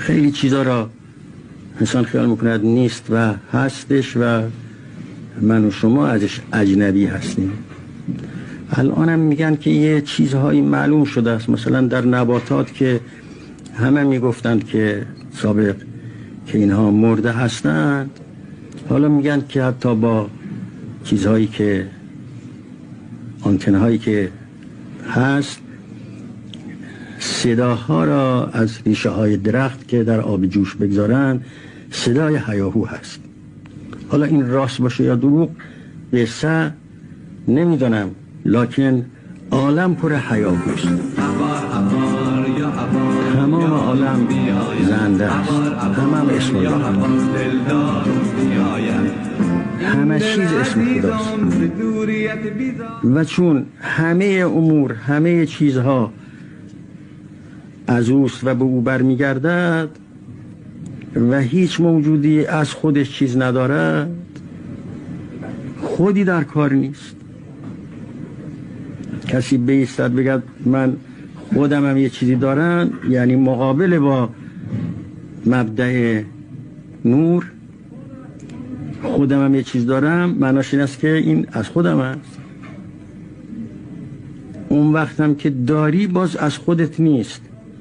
خیلی چیزا را انسان خیال میکند نیست و هستش و من و شما ازش اجنبی هستیم. الانم میگن که یه چیزهایی معلوم شده است، مثلا در نباتات که همه میگفتند که سابق که اینها مرده هستند، حالا میگن که حتی با چیزهایی که آنتنهایی که هست صداها را از ریشه های درخت که در آب جوش بگذارن صدای هیاهو هست. حالا این راست باشه یا دروغ قصه نمیدونم، لکن عالم پر هیاهوست. تمام عالم زنده است، تمام اسم الله، همه چیز اسم خداست. و چون همه امور همه چیزها از اوست و به او برمیگردد و هیچ موجودی از خودش چیز ندارد، خودی در کار نیست. کسی بایستد بگد من خودم هم یه چیزی دارم، یعنی مقابل با مبدأ نور خودم هم یه چیز دارم، معناش این است که این از خودم است. اون وقت هم که داری باز از خودت نیست.